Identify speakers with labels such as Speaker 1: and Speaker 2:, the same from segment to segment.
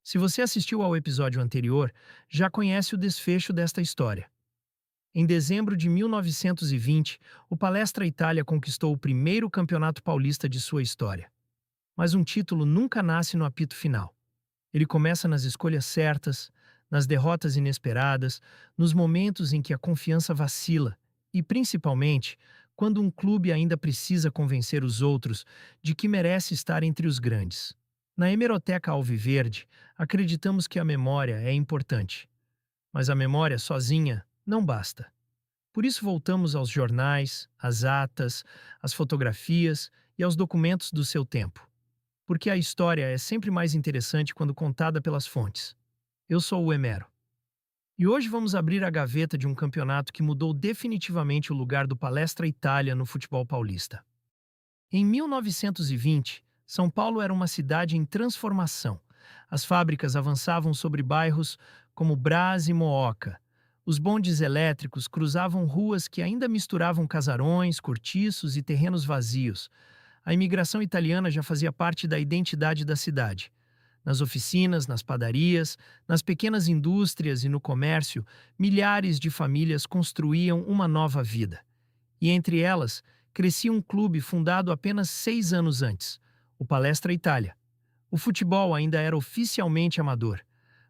Speaker 1: Se você assistiu ao episódio anterior, já conhece o desfecho desta história. Em dezembro de 1920, o Palestra Itália conquistou o primeiro campeonato paulista de sua história. Mas um título nunca nasce no apito final. Ele começa nas escolhas certas, nas derrotas inesperadas, nos momentos em que a confiança vacila e, principalmente, quando um clube ainda precisa convencer os outros de que merece estar entre os grandes. Na Hemeroteca Alviverde, acreditamos que a memória é importante, mas a memória sozinha não basta. Por isso voltamos aos jornais, às atas, às fotografias e aos documentos do seu tempo. Porque a história é sempre mais interessante quando contada pelas fontes. Eu sou o Emero. E hoje vamos abrir a gaveta de um campeonato que mudou definitivamente o lugar do Palestra Itália no futebol paulista. Em 1920, São Paulo era uma cidade em transformação. As fábricas avançavam sobre bairros como Brás e Mooca. Os bondes elétricos cruzavam ruas que ainda misturavam casarões, cortiços e terrenos vazios. A imigração italiana já fazia parte da identidade da cidade. Nas oficinas, nas padarias, nas pequenas indústrias e no comércio, milhares de famílias construíam uma nova vida. E entre elas, crescia um clube fundado apenas 6 anos antes, o Palestra Itália. O futebol ainda era oficialmente amador,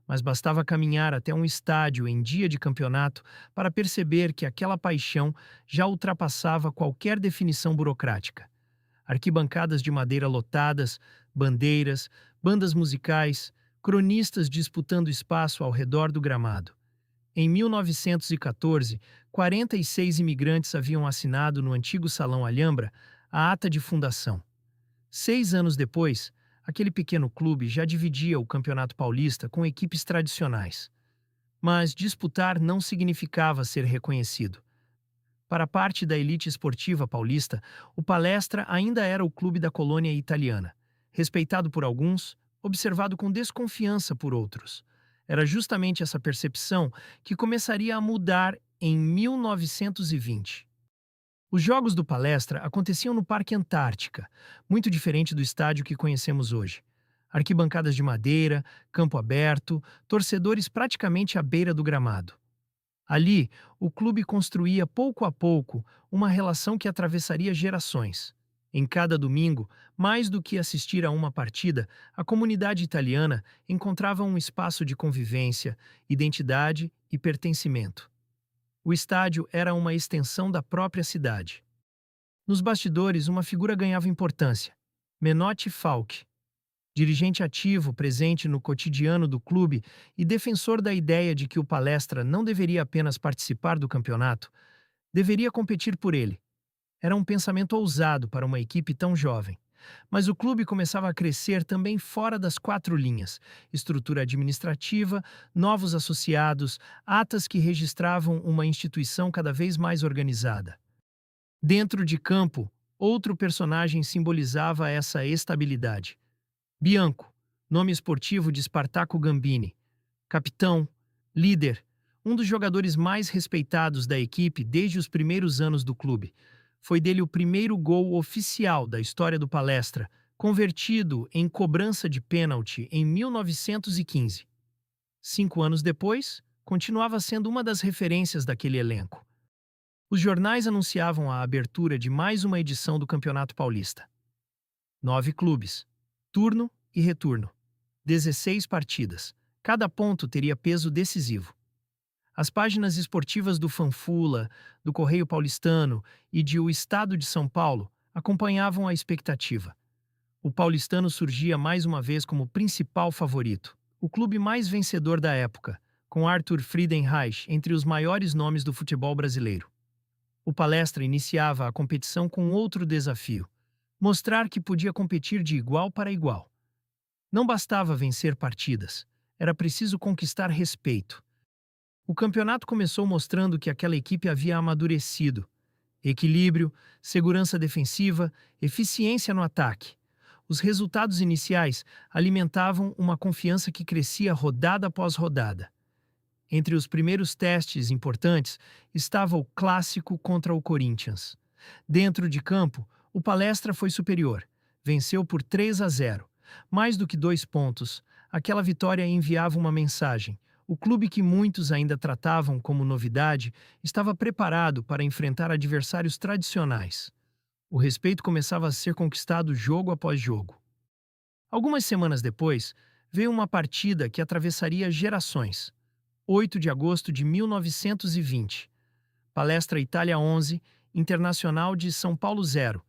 Speaker 1: mas bastava caminhar até um estádio em dia de campeonato para perceber que aquela paixão já ultrapassava qualquer definição burocrática. Arquibancadas de madeira lotadas, bandeiras, bandas musicais, cronistas disputando espaço ao redor do gramado. Em 1914, 46 imigrantes haviam assinado no antigo Salão Alhambra a ata de fundação. 6 anos depois, aquele pequeno clube já dividia o Campeonato Paulista com equipes tradicionais. Mas disputar não significava ser reconhecido. Para parte da elite esportiva paulista, o Palestra ainda era o clube da colônia italiana, respeitado por alguns, observado com desconfiança por outros. Era justamente essa percepção que começaria a mudar em 1920. Os Jogos do Palestra aconteciam no Parque Antártica, muito diferente do estádio que conhecemos hoje. Arquibancadas de madeira, campo aberto, torcedores praticamente à beira do gramado. Ali, o clube construía pouco a pouco uma relação que atravessaria gerações. Em cada domingo, mais do que assistir a uma partida, a comunidade italiana encontrava um espaço de convivência, identidade e pertencimento. O estádio era uma extensão da própria cidade. Nos bastidores, uma figura ganhava importância: Menotti Falck. Dirigente ativo, presente no cotidiano do clube e defensor da ideia de que o Palestra não deveria apenas participar do campeonato, deveria competir por ele. Era um pensamento ousado para uma equipe tão jovem. Mas o clube começava a crescer também fora das quatro linhas: estrutura administrativa, novos associados, atas que registravam uma instituição cada vez mais organizada. Dentro de campo, outro personagem simbolizava essa estabilidade: Bianco, nome esportivo de Spartaco Gambini. Capitão, líder, um dos jogadores mais respeitados da equipe desde os primeiros anos do clube. Foi dele o primeiro gol oficial da história do Palestra, convertido em cobrança de pênalti em 1915. 5 anos depois, continuava sendo uma das referências daquele elenco. Os jornais anunciavam a abertura de mais uma edição do Campeonato Paulista. 9 clubes. Turno e retorno. 16 partidas. Cada ponto teria peso decisivo. As páginas esportivas do Fanfula, do Correio Paulistano e de O Estado de São Paulo acompanhavam a expectativa. O paulistano surgia mais uma vez como principal favorito, o clube mais vencedor da época, com Arthur Friedenreich entre os maiores nomes do futebol brasileiro. O Palestra iniciava a competição com outro desafio: mostrar que podia competir de igual para igual. Não bastava vencer partidas, era preciso conquistar respeito. O campeonato começou mostrando que aquela equipe havia amadurecido. Equilíbrio, segurança defensiva, eficiência no ataque. Os resultados iniciais alimentavam uma confiança que crescia rodada após rodada. Entre os primeiros testes importantes estava o clássico contra o Corinthians. Dentro de campo, o Palestra foi superior. Venceu por 3-0. Mais do que 2 pontos, Aquela vitória enviava uma mensagem. O clube que muitos ainda tratavam como novidade estava preparado para enfrentar adversários tradicionais. O respeito começava a ser conquistado jogo após jogo. Algumas semanas depois, veio uma partida que atravessaria gerações. 8 de agosto de 1920. Palestra Itália 11, Internacional de São Paulo 0.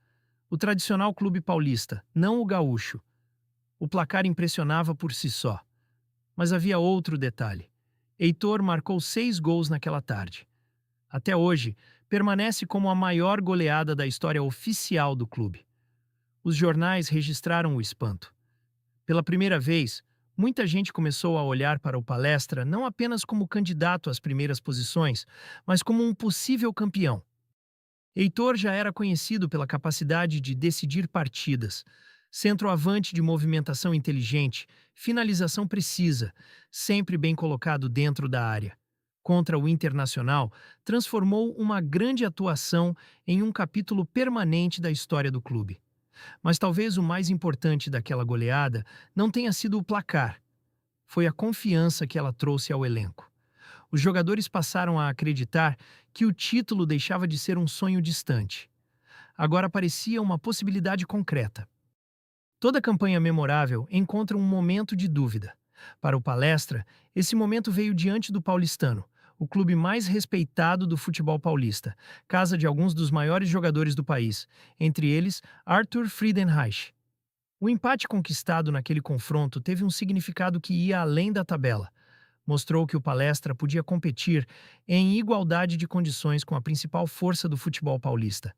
Speaker 1: O tradicional clube paulista, não o gaúcho. O placar impressionava por si só. Mas havia outro detalhe. Heitor marcou 6 gols naquela tarde. Até hoje, permanece como a maior goleada da história oficial do clube. Os jornais registraram o espanto. Pela primeira vez, muita gente começou a olhar para o Palestra não apenas como candidato às primeiras posições, mas como um possível campeão. Heitor já era conhecido pela capacidade de decidir partidas, centroavante de movimentação inteligente, finalização precisa, sempre bem colocado dentro da área. Contra o Internacional, transformou uma grande atuação em um capítulo permanente da história do clube. Mas talvez o mais importante daquela goleada não tenha sido o placar. Foi a confiança que ela trouxe ao elenco. Os jogadores passaram a acreditar que o título deixava de ser um sonho distante. Agora parecia uma possibilidade concreta. Toda campanha memorável encontra um momento de dúvida. Para o Palestra, esse momento veio diante do Paulistano, o clube mais respeitado do futebol paulista, casa de alguns dos maiores jogadores do país, entre eles Arthur Friedenreich. O empate conquistado naquele confronto teve um significado que ia além da tabela. Mostrou que o Palestra podia competir em igualdade de condições com a principal força do futebol paulista.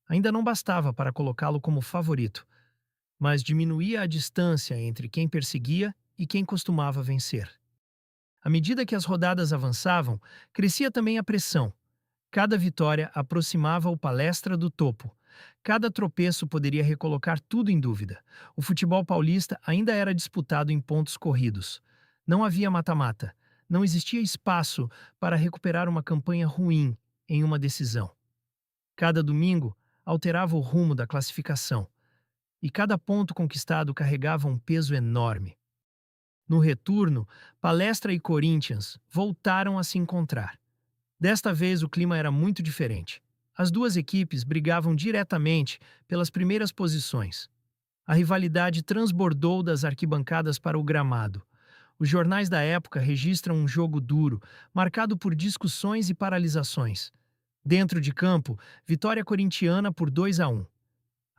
Speaker 1: Ainda não bastava para colocá-lo como favorito, mas diminuía a distância entre quem perseguia e quem costumava vencer. À medida que as rodadas avançavam, crescia também a pressão. Cada vitória aproximava o Palestra do topo. Cada tropeço poderia recolocar tudo em dúvida. O futebol paulista ainda era disputado em pontos corridos. Não havia mata-mata. Não existia espaço para recuperar uma campanha ruim em uma decisão. Cada domingo alterava o rumo da classificação. E cada ponto conquistado carregava um peso enorme. No retorno, Palestra e Corinthians voltaram a se encontrar. Desta vez o clima era muito diferente. As duas equipes brigavam diretamente pelas primeiras posições. A rivalidade transbordou das arquibancadas para o gramado. Os jornais da época registram um jogo duro, marcado por discussões e paralisações. Dentro de campo, vitória corintiana por 2-1.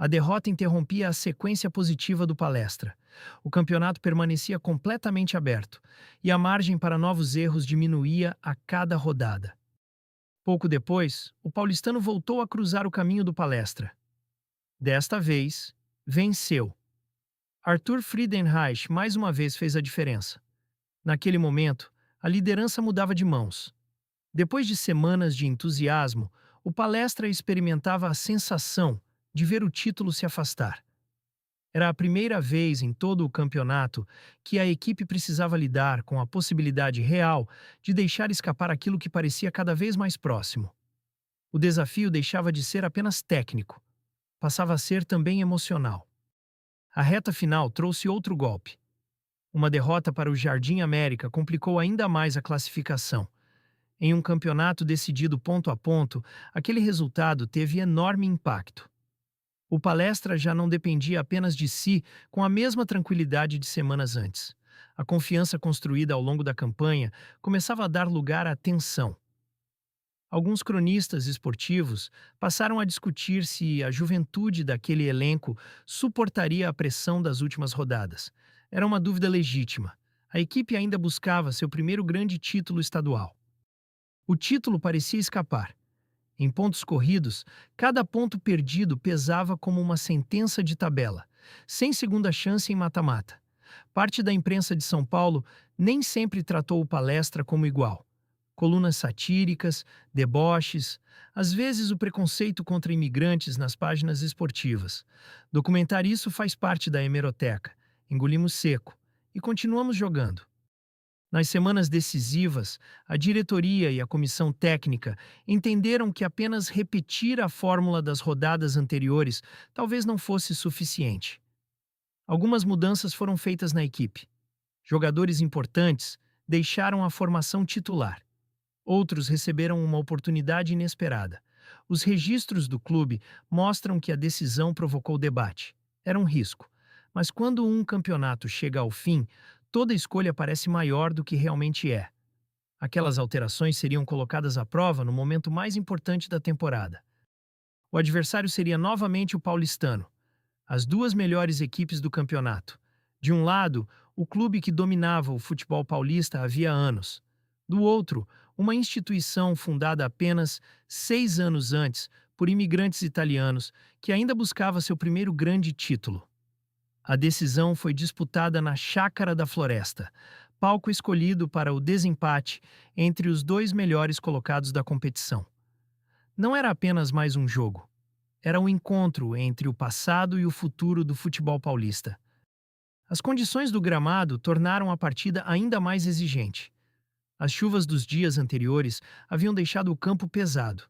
Speaker 1: A derrota interrompia a sequência positiva do Palestra. O campeonato permanecia completamente aberto, e a margem para novos erros diminuía a cada rodada. Pouco depois, o paulistano voltou a cruzar o caminho do Palestra. Desta vez, venceu. Arthur Friedenreich mais uma vez fez a diferença. Naquele momento, a liderança mudava de mãos. Depois de semanas de entusiasmo, o Palestra experimentava a sensação de ver o título se afastar. Era a primeira vez em todo o campeonato que a equipe precisava lidar com a possibilidade real de deixar escapar aquilo que parecia cada vez mais próximo. O desafio deixava de ser apenas técnico, passava a ser também emocional. A reta final trouxe outro golpe. Uma derrota para o Jardim América complicou ainda mais a classificação. Em um campeonato decidido ponto a ponto, aquele resultado teve enorme impacto. O Palestra já não dependia apenas de si com a mesma tranquilidade de semanas antes. A confiança construída ao longo da campanha começava a dar lugar à tensão. Alguns cronistas esportivos passaram a discutir se a juventude daquele elenco suportaria a pressão das últimas rodadas. Era uma dúvida legítima. A equipe ainda buscava seu primeiro grande título estadual. O título parecia escapar. Em pontos corridos, cada ponto perdido pesava como uma sentença de tabela, sem segunda chance em mata-mata. Parte da imprensa de São Paulo nem sempre tratou o Palestra como igual. Colunas satíricas, deboches, às vezes o preconceito contra imigrantes nas páginas esportivas. Documentar isso faz parte da hemeroteca. Engolimos seco e continuamos jogando. Nas semanas decisivas, a diretoria e a comissão técnica entenderam que apenas repetir a fórmula das rodadas anteriores talvez não fosse suficiente. Algumas mudanças foram feitas na equipe. Jogadores importantes deixaram a formação titular. Outros receberam uma oportunidade inesperada. Os registros do clube mostram que a decisão provocou debate. Era um risco. Mas quando um campeonato chega ao fim, toda escolha parece maior do que realmente é. Aquelas alterações seriam colocadas à prova no momento mais importante da temporada. O adversário seria novamente o Paulistano, as duas melhores equipes do campeonato. De um lado, o clube que dominava o futebol paulista havia anos. Do outro, uma instituição fundada apenas 6 anos antes por imigrantes italianos que ainda buscava seu primeiro grande título. A decisão foi disputada na Chácara da Floresta, palco escolhido para o desempate entre os dois melhores colocados da competição. Não era apenas mais um jogo. Era um encontro entre o passado e o futuro do futebol paulista. As condições do gramado tornaram a partida ainda mais exigente. As chuvas dos dias anteriores haviam deixado o campo pesado.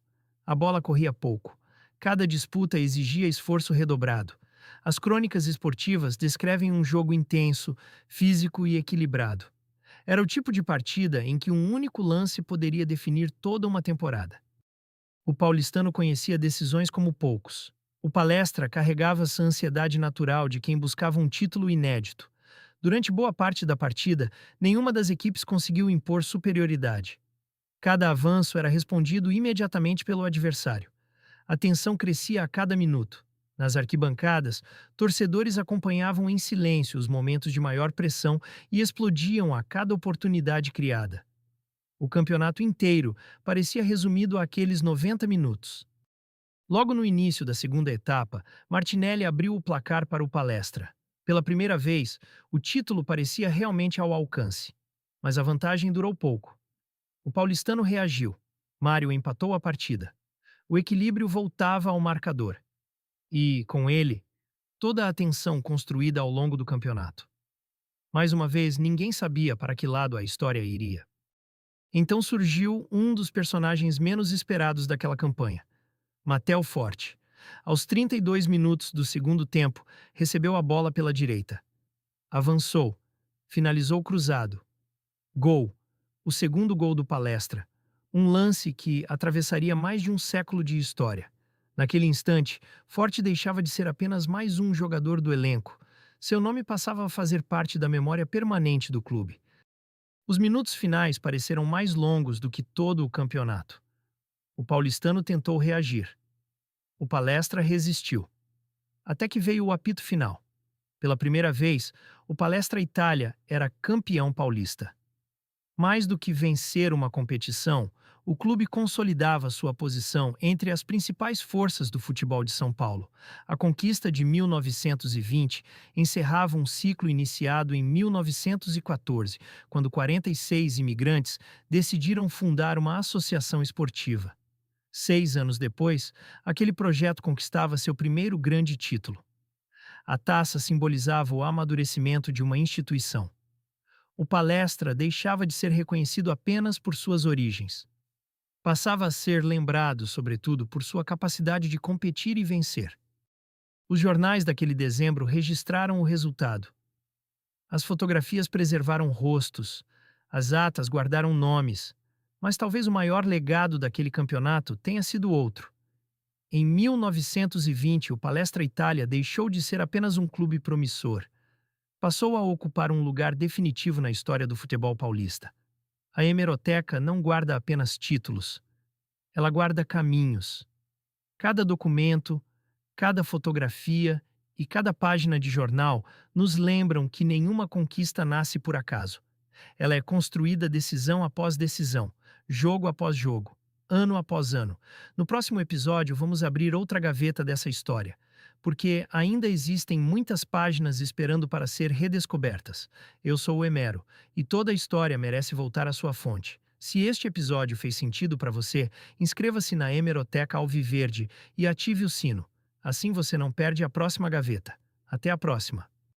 Speaker 1: A bola corria pouco. Cada disputa exigia esforço redobrado. As crônicas esportivas descrevem um jogo intenso, físico e equilibrado. Era o tipo de partida em que um único lance poderia definir toda uma temporada. O paulistano conhecia decisões como poucos. O Palestra carregava essa ansiedade natural de quem buscava um título inédito. Durante boa parte da partida, nenhuma das equipes conseguiu impor superioridade. Cada avanço era respondido imediatamente pelo adversário. A tensão crescia a cada minuto. Nas arquibancadas, torcedores acompanhavam em silêncio os momentos de maior pressão e explodiam a cada oportunidade criada. O campeonato inteiro parecia resumido àqueles 90 minutos. Logo no início da segunda etapa, Martinelli abriu o placar para o Palestra. Pela primeira vez, o título parecia realmente ao alcance. Mas a vantagem durou pouco. O paulistano reagiu. Mário empatou a partida. O equilíbrio voltava ao marcador. E, com ele, toda a tensão construída ao longo do campeonato. Mais uma vez, ninguém sabia para que lado a história iria. Então surgiu um dos personagens menos esperados daquela campanha, Matheu Forte. Aos 32 minutos do segundo tempo, recebeu a bola pela direita. Avançou, finalizou cruzado. Gol, o segundo gol do Palestra. Um lance que atravessaria mais de um século de história. Naquele instante, Forte deixava de ser apenas mais um jogador do elenco. Seu nome passava a fazer parte da memória permanente do clube. Os minutos finais pareceram mais longos do que todo o campeonato. O paulistano tentou reagir. O Palestra resistiu. Até que veio o apito final. Pela primeira vez, o Palestra Itália era campeão paulista. Mais do que vencer uma competição, o clube consolidava sua posição entre as principais forças do futebol de São Paulo. A conquista de 1920 encerrava um ciclo iniciado em 1914, quando 46 imigrantes decidiram fundar uma associação esportiva. 6 anos depois, aquele projeto conquistava seu primeiro grande título. A taça simbolizava o amadurecimento de uma instituição. O Palestra deixava de ser reconhecido apenas por suas origens. Passava a ser lembrado, sobretudo, por sua capacidade de competir e vencer. Os jornais daquele dezembro registraram o resultado. As fotografias preservaram rostos, as atas guardaram nomes, mas talvez o maior legado daquele campeonato tenha sido outro. Em 1920, o Palestra Itália deixou de ser apenas um clube promissor. Passou a ocupar um lugar definitivo na história do futebol paulista. A hemeroteca não guarda apenas títulos. Ela guarda caminhos. Cada documento, cada fotografia e cada página de jornal nos lembram que nenhuma conquista nasce por acaso. Ela é construída decisão após decisão, jogo após jogo, ano após ano. No próximo episódio, vamos abrir outra gaveta dessa história, porque ainda existem muitas páginas esperando para ser redescobertas. Eu sou o Emero, e toda a história merece voltar à sua fonte. Se este episódio fez sentido para você, inscreva-se na Hemeroteca Alviverde e ative o sino. Assim você não perde a próxima gaveta. Até a próxima!